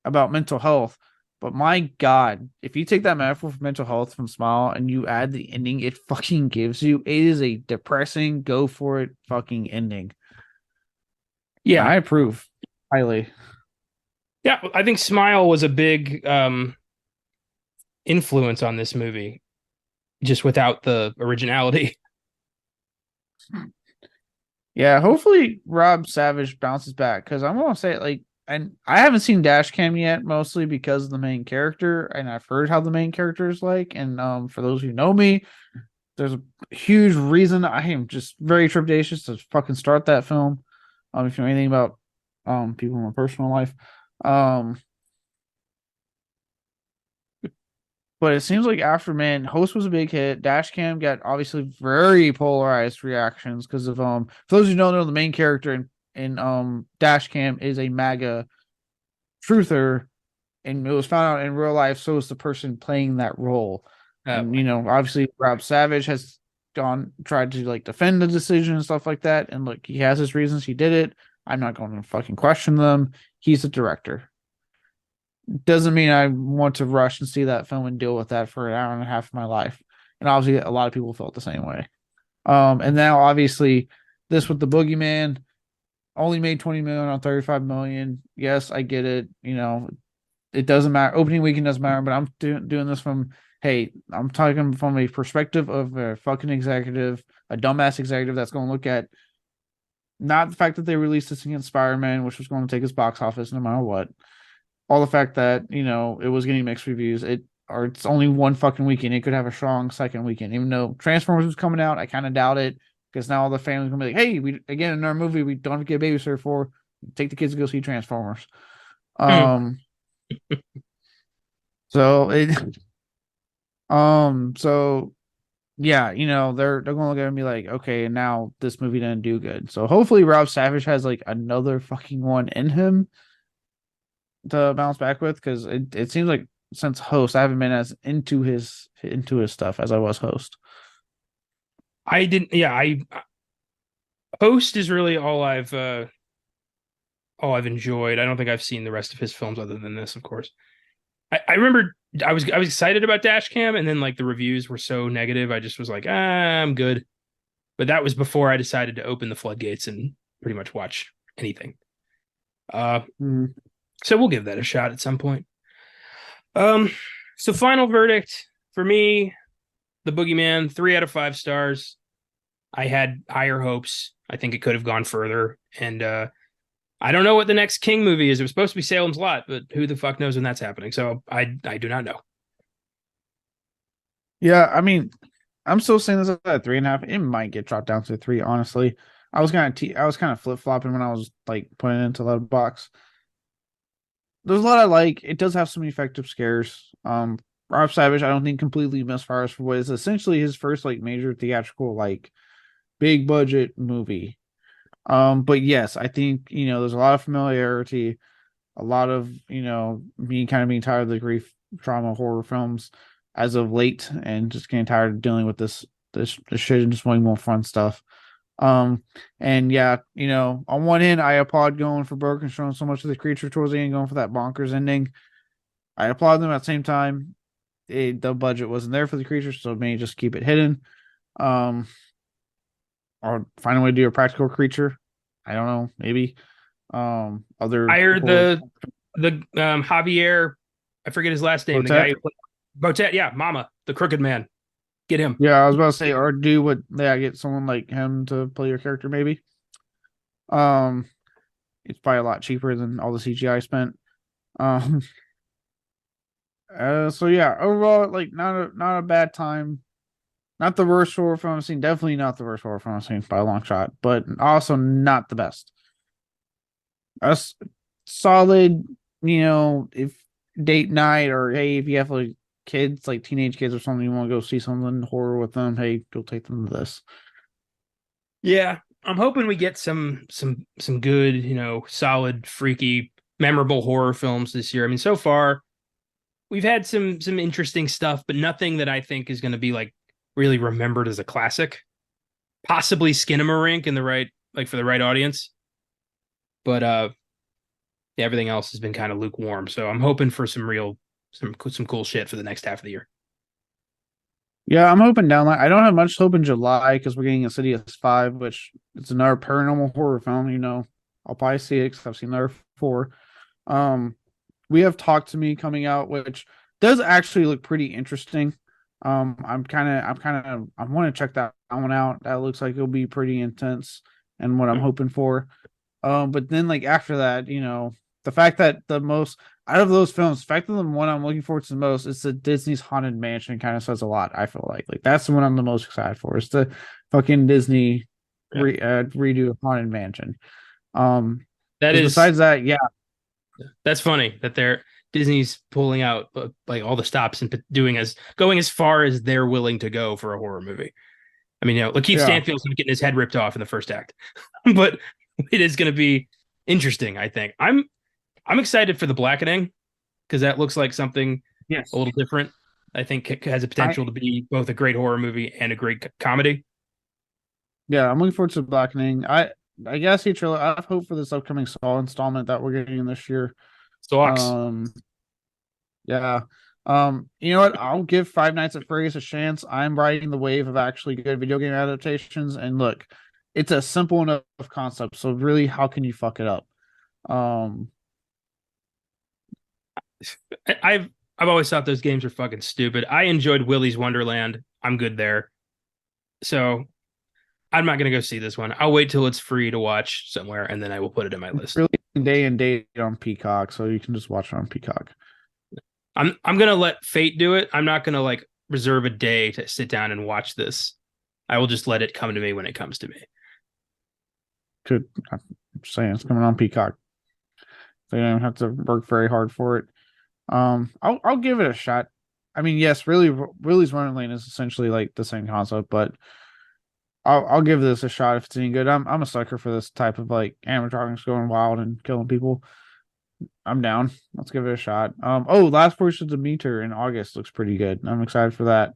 about mental health. But my God, if you take that metaphor for mental health from Smile and you add the ending it fucking gives you, it is a depressing, go for it fucking ending. Yeah, I approve highly. yeah. I think Smile was a big influence on this movie, just without the originality. Yeah, hopefully Rob Savage bounces back, because I'm gonna say like, and I haven't seen Dash Cam yet, mostly because of the main character, and I've heard how the main character is like. And for those who know me, there's a huge reason I am just very trepidatious to fucking start that film. If you know anything about people in my personal life, um, but it seems like Afterman Host was a big hit. Dashcam got obviously very polarized reactions because of for those who don't know, the main character in Dashcam is a MAGA truther, and it was found out in real life, so is the person playing that role. And obviously Rob Savage has tried to like defend the decision and stuff like that. And look, he has his reasons he did it. I'm not going to fucking question them. He's a director. Doesn't mean I want to rush and see that film and deal with that for an hour and a half of my life. And obviously, a lot of people felt the same way. And now obviously, this with the Boogeyman only made 20 million on 35 million. Yes, I get it. It doesn't matter. Opening weekend doesn't matter. But I'm doing this from, hey, I'm talking from a perspective of a fucking executive, a dumbass executive that's going to look at not the fact that they released this against Spider-Man, which was going to take his box office no matter what, all the fact that it was getting mixed reviews. It's only one fucking weekend. It could have a strong second weekend, even though Transformers was coming out. I kind of doubt it, because now all the families gonna be like, "Hey, we again in our movie we don't have to get a babysitter for. Take the kids to go see Transformers." Hmm. Um, so it, so yeah, they're gonna look at it and be like, okay, now this movie didn't do good. So hopefully Rob Savage has like another fucking one in him to bounce back with, because it seems like since Host I haven't been as into his stuff as I was Host. I didn't. Yeah, I Host is really all I've I've enjoyed. I don't think I've seen the rest of his films other than this, of course. I remember I was excited about Dashcam, and then like the reviews were so negative, I just was like, I'm good. But that was before I decided to open the floodgates and pretty much watch anything. Uh, Mm. so we'll give that a shot at some point. Um, so final verdict for me, The Boogeyman, 3 out of 5 stars. I had higher hopes. I think it could have gone further, and I don't know what the next King movie is. It was supposed to be Salem's Lot, but who the fuck knows when that's happening? So I do not know. Yeah, I mean, I'm still saying this at 3.5. It might get dropped down to 3. Honestly, I was kind of flip flopping when I was like putting it into Letterboxd. There's a lot I like. It does have some effective scares. Rob Savage, I don't think completely misfires for what is essentially his first like major theatrical like big budget movie. But yes, I think there's a lot of familiarity, a lot of me kind of being tired of the grief trauma horror films as of late, and just getting tired of dealing with this shit and just wanting more fun stuff. And yeah, on one end, I applaud going for Burke and showing so much of the creature towards the end, going for that bonkers ending. I applaud them at the same time. The budget wasn't there for the creature, so maybe just keep it hidden. Um, or find a way to do a practical creature. I don't know, maybe. Other Hire horror the Javier, I forget his last name, the guy Botet. who played Botet, yeah, Mama, the crooked man. Get him. Yeah, I was about to say, or do what? Yeah, get someone like him to play your character, maybe. Um, it's probably a lot cheaper than all the CGI spent. Um, so yeah, overall, like not a bad time. Not the worst horror film I've seen. Definitely not the worst horror film I've seen by a long shot, but also not the best. A solid, if date night or hey, if you have like kids, like teenage kids or something, you want to go see something horror with them, hey, go take them to this. Yeah, I'm hoping we get some good, solid, freaky, memorable horror films this year. I mean, so far we've had some interesting stuff, but nothing that I think is going to be like really remembered as a classic. Possibly Skinamarink in the right, like for the right audience, but yeah, everything else has been kind of lukewarm. So I'm hoping for some cool shit for the next half of the year. Yeah, I'm hoping down. I don't have much hope in July because we're getting Insidious 5, which it's another paranormal horror film. I'll probably see it because I've seen there 4. Um, we have Talk to Me coming out, which does actually look pretty interesting. I want to check that one out. That looks like it'll be pretty intense and what I'm hoping for. But then like after that, the fact that the most out of those films, the fact that the one I'm looking forward to the most is the Disney's Haunted Mansion kind of says a lot. I feel like that's the one I'm the most excited for. It's the fucking Disney redo of Haunted Mansion. That Because is besides that, yeah, that's funny that Disney's pulling out like all the stops and going as far as they're willing to go for a horror movie. I mean, Lakeith yeah. Stanfield's getting his head ripped off in the first act, but it is going to be interesting. I think I'm excited for The Blackening because that looks like something Yes. a little different. I think it has a I potential to be both a great horror movie and a great comedy. Yeah, I'm looking forward to Blackening. I guess he trailer. I have hope for this upcoming Saw installment that we're getting this year. Stalks. Um, yeah. You know what? I'll give Five Nights at Freddy's a chance. I'm riding the wave of actually good video game adaptations, and look, it's a simple enough concept. So really, how can you fuck it up? Um, I've always thought those games are fucking stupid. I enjoyed Willy's Wonderland. I'm good there. So I'm not gonna go see this one. I'll wait till it's free to watch somewhere, and then I will put it in my list. really day and date on Peacock, so you can just watch it on Peacock. I'm gonna let fate do it. I'm not gonna like reserve a day to sit down and watch this. I will just let it come to me when it comes to me. I'm saying it's coming on Peacock. So you don't have to work very hard for it. I'll give it a shot. I mean, yes, Really's Wonderland is essentially like the same concept, but I'll give this a shot if it's any good. I'm a sucker for this type of like animatronics going wild and killing people. I'm down. Let's give it a shot. Last Voyage of Demeter in August looks pretty good. I'm excited for that.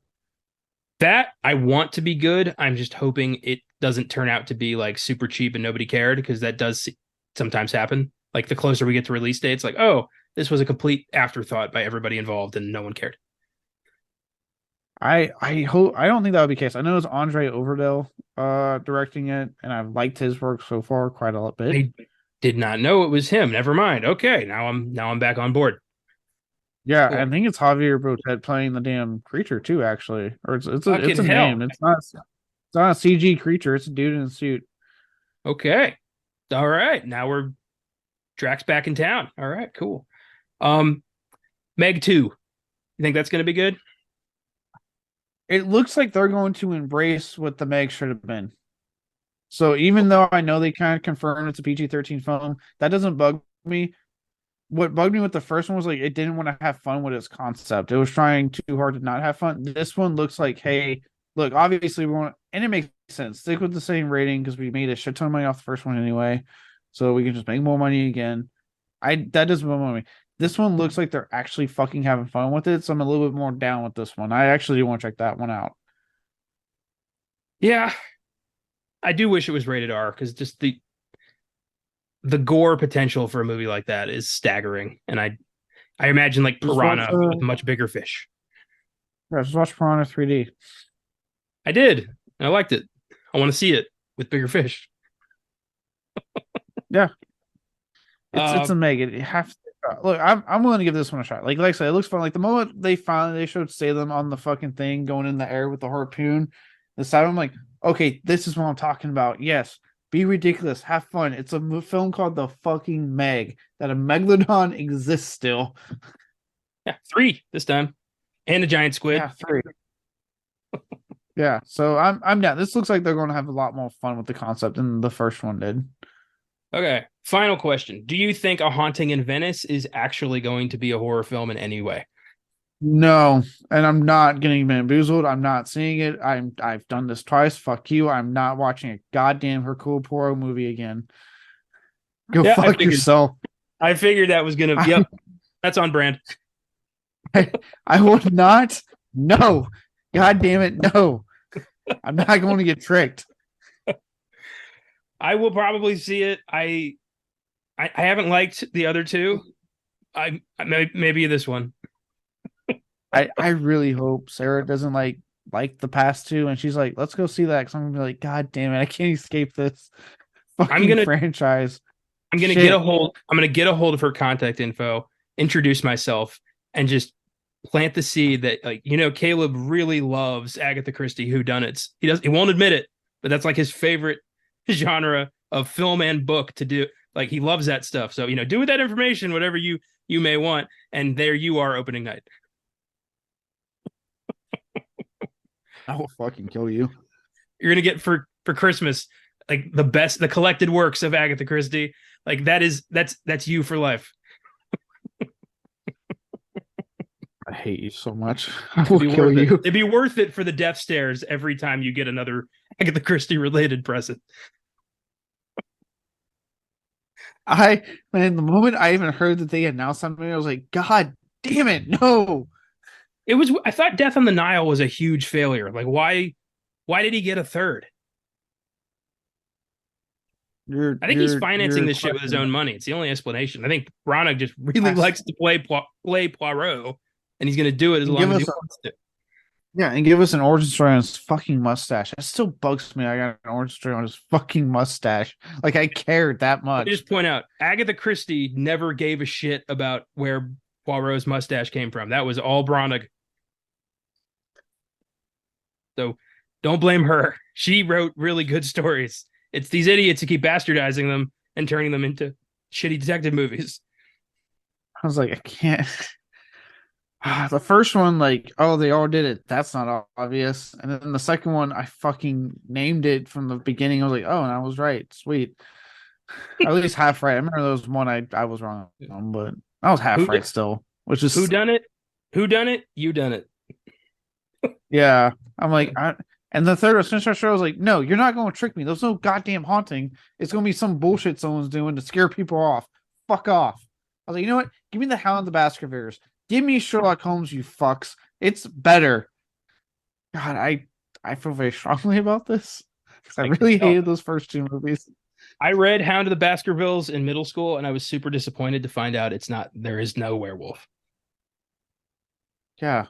That I want to be good. I'm just hoping it doesn't turn out to be like super cheap and nobody cared because that does sometimes happen. Like the closer we get to release date, it's like, oh, this was a complete afterthought by everybody involved and no one cared. I hope I don't think that would be the case. I know it's Andre Overdale directing it, and I've liked his work so far quite a bit. I did not know it was him. Never mind. Okay, now I'm back on board. Yeah, Cool. I think it's Javier Botet playing the damn creature too, actually. Or it's a Hell. name. It's not a CG creature, it's a dude in a suit. Okay. All right. Now we're Drax back in town. All right, cool. Um Meg 2. You think that's gonna be good? It looks like they're going to embrace what the Meg should have been. So even though I know they kind of confirmed it's a PG-13 film, that doesn't bug me. What bugged me with the first one was like it didn't want to have fun with its concept. It was trying too hard to not have fun. This one looks like, hey, look, obviously we want, and it makes sense. Stick with the same rating because we made a shit ton of money off the first one anyway, so we can just make more money again. That doesn't bug me. This one looks like they're actually fucking having fun with it, so I'm a little bit more down with this one. I actually do want to check that one out. Yeah. I do wish it was rated R because just the gore potential for a movie like that is staggering. And I imagine like Piranha with much bigger fish. Yeah, just watch Piranha 3D. I did. I liked it. I want to see it with bigger fish. Yeah. It's a mega. You have to look. I'm willing to give this one a shot. Like I said, it looks fun. Like the moment they showed Salem on the fucking thing going in the air with the harpoon, the side I'm like, okay, this is what I'm talking about. Yes, be ridiculous, have fun. It's a film called The Fucking Meg that a megalodon exists still. Yeah, 3 this time, and a giant squid. Yeah, 3. Yeah, so I'm down. This looks like they're going to have a lot more fun with the concept than the first one did. Okay, final question. Do you think A Haunting in Venice is actually going to be a horror film in any way? No, and I'm not getting bamboozled. I'm not seeing it. I've done this twice. Fuck you. I'm not watching a goddamn Hercule Poirot movie again. Go fuck yourself. I figured that was gonna. Yep, that's on brand. I would not. No, god damn it, no. I'm not going to get tricked. I will probably see it. I haven't liked the other two. I maybe this one. I really hope Sarah doesn't like the past two, and she's like, let's go see that. Because I'm gonna be like, god damn it, I can't escape this fucking franchise. I'm gonna get a hold. I'm gonna get a hold of her contact info, introduce myself, and just plant the seed that, like, Caleb really loves Agatha Christie whodunits. He won't admit it, but that's like his favorite genre of film and book to do. Like, he loves that stuff. So, do with that information whatever you may want. And there you are, opening night. I will fucking kill you. You're gonna get for Christmas like the collected works of Agatha Christie. Like that's you for life. I hate you so much. I will kill you. It'd be worth it for the death stares every time you get another Agatha Christie related present. The moment I even heard that they announced something, I was like, God damn it, no. I thought Death on the Nile was a huge failure. Like, why did he get a third? I think he's financing this shit with his own money. It's the only explanation. I think Branagh just really likes to play Poirot, and he's going to do it as long as he wants to. Yeah, and give us an origin story on his fucking mustache. That still bugs me. I got an origin story on his fucking mustache. Like, I cared that much. Let me just point out, Agatha Christie never gave a shit about where Poirot's mustache came from. That was all Branagh. So don't blame her. She wrote really good stories. It's these idiots who keep bastardizing them and turning them into shitty detective movies. I was like, I can't. The first one, like, oh, they all did it. That's not obvious. And then the second one, I fucking named it from the beginning. I was like, oh, and I was right. Sweet. At least half right. I remember there was one I was wrong on, but I was half right still. Which is who done it? You done it. Yeah. I'm like, and the third Sinister Show was like, no, you're not going to trick me. There's no goddamn haunting. It's going to be some bullshit someone's doing to scare people off. Fuck off. I was like, you know what? Give me the Hound of the Baskervilles. Give me Sherlock Holmes, you fucks. It's better. God, I feel very strongly about this because I really hated those first two movies. I read Hound of the Baskervilles in middle school, and I was super disappointed to find out there is no werewolf. Yeah,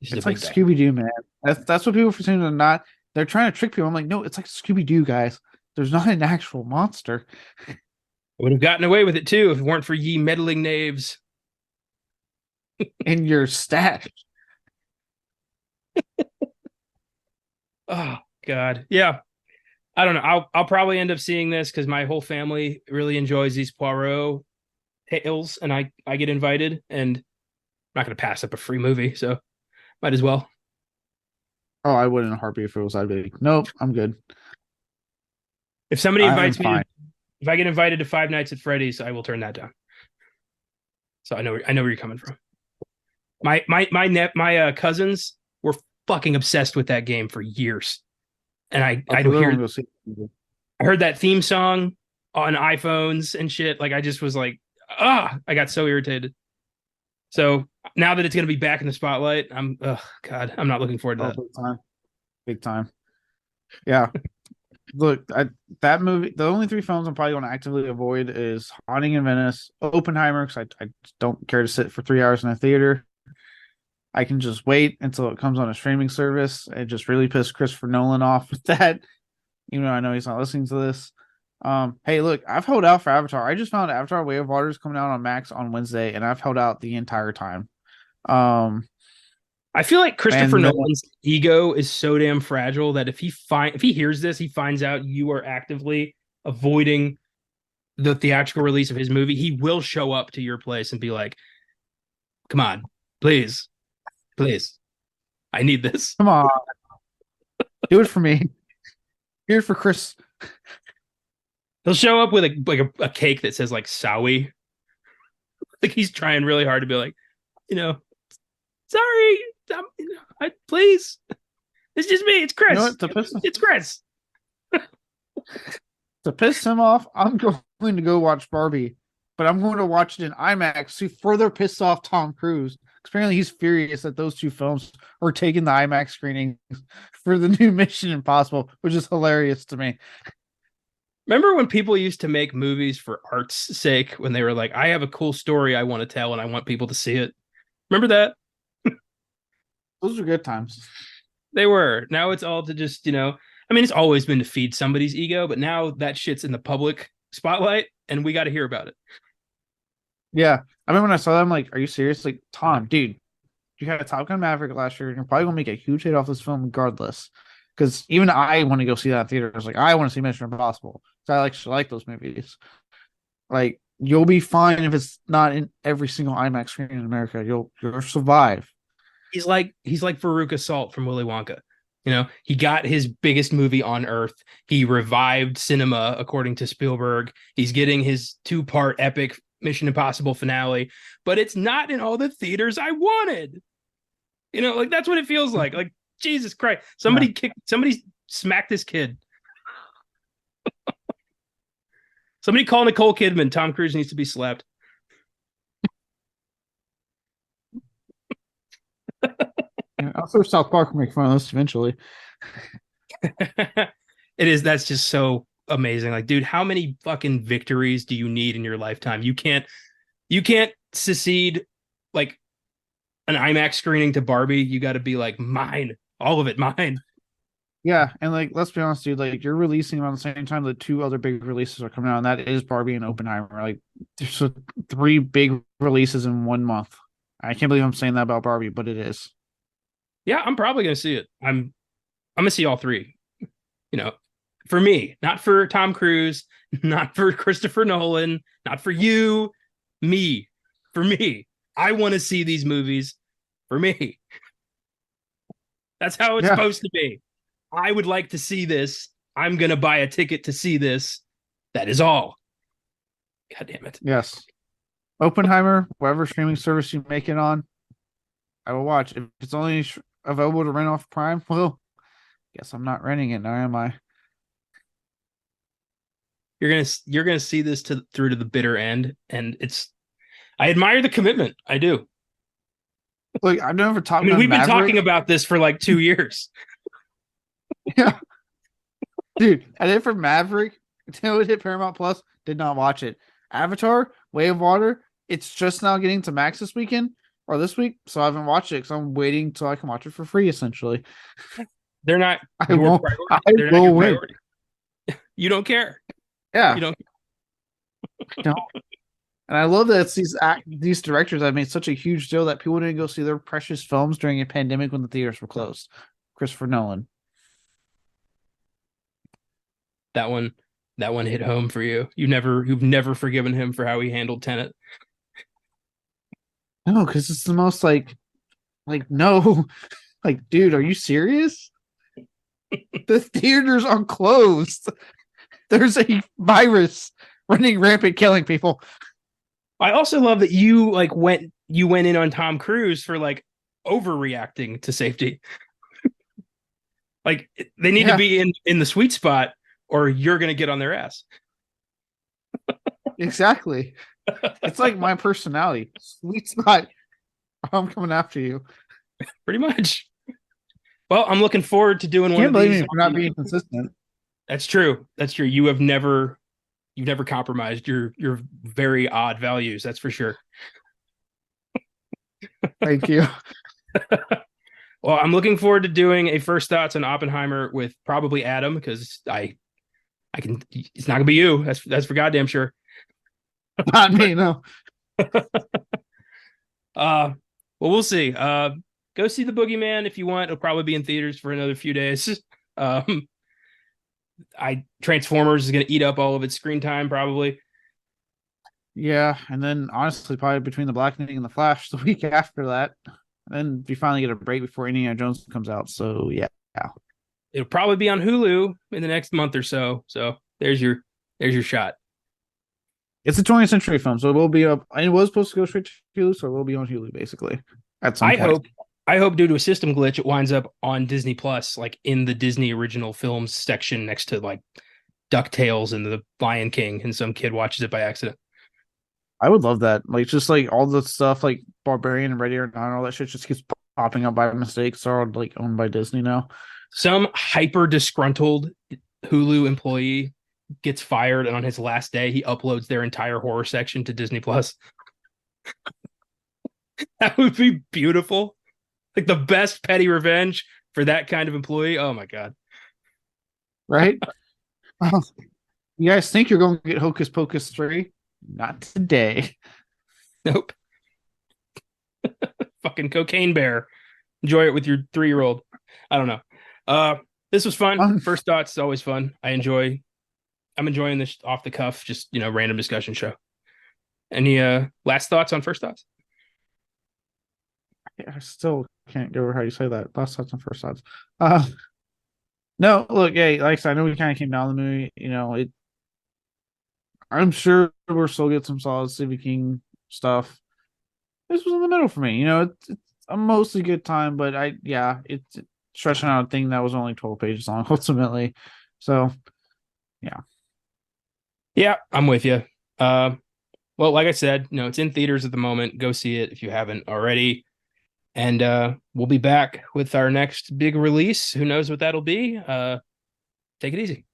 This is a it's like big guy. Scooby Doo, man. That's what people seem to not. They're trying to trick people. I'm like, no, it's like Scooby Doo, guys. There's not an actual monster. I would have gotten away with it too if it weren't for ye meddling knaves. In your stash. Oh God, yeah. I don't know. I'll probably end up seeing this because my whole family really enjoys these Poirot tales, and I get invited, and I'm not going to pass up a free movie, so might as well. Oh, I wouldn't in a heartbeat if it was. I'd be like, nope, I'm good. If somebody I'm invites me, fine. if I get invited to Five Nights at Freddy's, I will turn that down. So I know where you're coming from. My cousins were fucking obsessed with that game for years, and I Okay, hear go see it. I heard that theme song on iPhones and shit. Like I just was like, I got so irritated. So now that it's gonna be back in the spotlight, God, I'm not looking forward to Oh, that. big time. Big time. Yeah. Look, that movie, the only three films I'm probably going to actively avoid is Haunting in Venice, Oppenheimer, because I don't care to sit for 3 hours in a theater. I can just wait until it comes on a streaming service and just really piss Christopher Nolan off with that, even though I know he's not listening to this. Hey, look, I've held out for Avatar. I just found Avatar Way of Water is coming out on Max on Wednesday, and I've held out the entire time. Um, I feel like Christopher and then, Nolan's ego is so damn fragile that if he hears this, he finds out you are actively avoiding the theatrical release of his movie, he will show up to your place and be like, "Come on, please, please, I need this." come on, do it for me. Here for Chris. He'll show up with a cake that says like "Sowie," like he's trying really hard to be like, you know, sorry, please, it's just me. It's You know Chris. what? It's Chris. To piss him off, I'm going to go watch Barbie, but I'm going to watch it in IMAX to further piss off Tom Cruise. Apparently, he's furious that those two films are taking the IMAX screening for the new Mission Impossible, which is hilarious to me. Remember when people used to make movies for art's sake when they were like, I have a cool story I want to tell and I want people to see it? Remember that? Those are good times. They were. Now it's all to just, I mean, it's always been to feed somebody's ego, but now that shit's in the public spotlight and we got to hear about it. Yeah. I remember when I saw that, I'm like, are you serious? Like, Tom, dude, you had a Top Gun Maverick last year, and you're probably going to make a huge hit off this film regardless. Because even I want to go see that in theater. I was like, I want to see Mission Impossible. So I actually like those movies. Like, you'll be fine if it's not in every single IMAX screen in America. You'll survive. He's like Veruca Salt from Willy Wonka. He got his biggest movie on earth. He revived cinema, according to Spielberg. He's getting his 2-part epic Mission Impossible finale, but it's not in all the theaters I wanted. Like that's what it feels like. Like, Jesus Christ. Somebody smacked this kid. Somebody call Nicole Kidman. Tom Cruise needs to be slapped. Yeah, I'll throw South Park and make fun of this eventually. That's just so amazing. Like, dude, how many fucking victories do you need in your lifetime? You can't secede like an IMAX screening to Barbie. You got to be like, mine, all of it, mine. Yeah, and like, let's be honest, dude. Like, you're releasing around the same time the two other big releases are coming out, and that is Barbie and Oppenheimer. Like, there's 3 big releases in 1 month. I can't believe I'm saying that about Barbie, but it is. Yeah, I'm probably gonna see it. I'm gonna see all 3. For me, not for Tom Cruise, not for Christopher Nolan, not for you, me. For me, I want to see these movies. For me, that's how it's supposed to be. I would like to see this. I'm gonna buy a ticket to see this. That is all. God damn it. Yes. Oppenheimer, whatever streaming service you make it on, I will watch. If it's only available to rent off Prime, well, guess I'm not renting it now, am I? You're gonna see this through to the bitter end, and I admire the commitment. I do. Look, I've never talked. I mean, we've been talking about this for like 2 years. Yeah, dude, I did for Maverick. Until it hit Paramount Plus, did not watch it. Avatar, Way of Water, it's just now getting to Max this weekend or this week, so I haven't watched it because I'm waiting till I can watch it for free. Essentially, They're not I your won't. priority. I They're not will your win. priority. You don't care. Yeah, You don't. no. And I love that it's these directors have made such a huge deal that people didn't go see their precious films during a pandemic when the theaters were closed. Christopher Nolan. That one hit home for you. You've never forgiven him for how he handled Tenet. No, because it's the most like no, like dude, are you serious? The theaters are closed. There's a virus running rampant, killing people. I also love that you went in on Tom Cruise for like overreacting to safety. Like they need to be in the sweet spot, or you're gonna get on their ass. Exactly. It's like my personality. Sweet spot. I'm coming after you. Pretty much. Well, I'm looking forward to doing one Can't of blame these. me for not being consistent. That's true. That's true. You've never compromised your very odd values. That's for sure. Thank you. Well, I'm looking forward to doing a first thoughts on Oppenheimer with probably Adam because I can. It's not gonna be you. That's for goddamn sure. Not me, no. Well, we'll see. Go see the Boogeyman if you want. It'll probably be in theaters for another few days. Transformers is gonna eat up all of its screen time probably. Yeah, and then honestly, probably between the Blackening and the Flash the week after that. And then we finally get a break before Indiana Jones comes out. So yeah. It'll probably be on Hulu in the next month or so. So there's your shot. It's a 20th century film, so it will be up. It was supposed to go straight to Hulu, so it will be on Hulu basically at some point. I hope due to a system glitch, it winds up on Disney Plus, like in the Disney original films section next to like DuckTales and the Lion King, and some kid watches it by accident. I would love that. Like just like all the stuff like Barbarian and Ready or Not, all that shit just keeps popping up by mistake. It's all like owned by Disney now. Some hyper disgruntled Hulu employee gets fired, and on his last day, he uploads their entire horror section to Disney Plus. That would be beautiful. Like the best petty revenge for that kind of employee. Oh my god! Right? You guys think you're going to get Hocus Pocus 3? Not today. Nope. Fucking Cocaine Bear. Enjoy it with your 3-year-old. I don't know. This was fun. First thoughts is always fun. I'm enjoying this off the cuff, just random discussion show. Any last thoughts on first thoughts? I still can't get over how you say that. Last thoughts and first thoughts. No, look, hey, like I said, I know we kind of came down the movie. I'm sure we're still get some solid Stephen King stuff. This was in the middle for me. It's a mostly good time, but it's stretching out a thing that was only 12 pages long ultimately. So, yeah. Yeah, I'm with you. Well, like I said, it's in theaters at the moment. Go see it if you haven't already. And we'll be back with our next big release. Who knows what that'll be? Take it easy.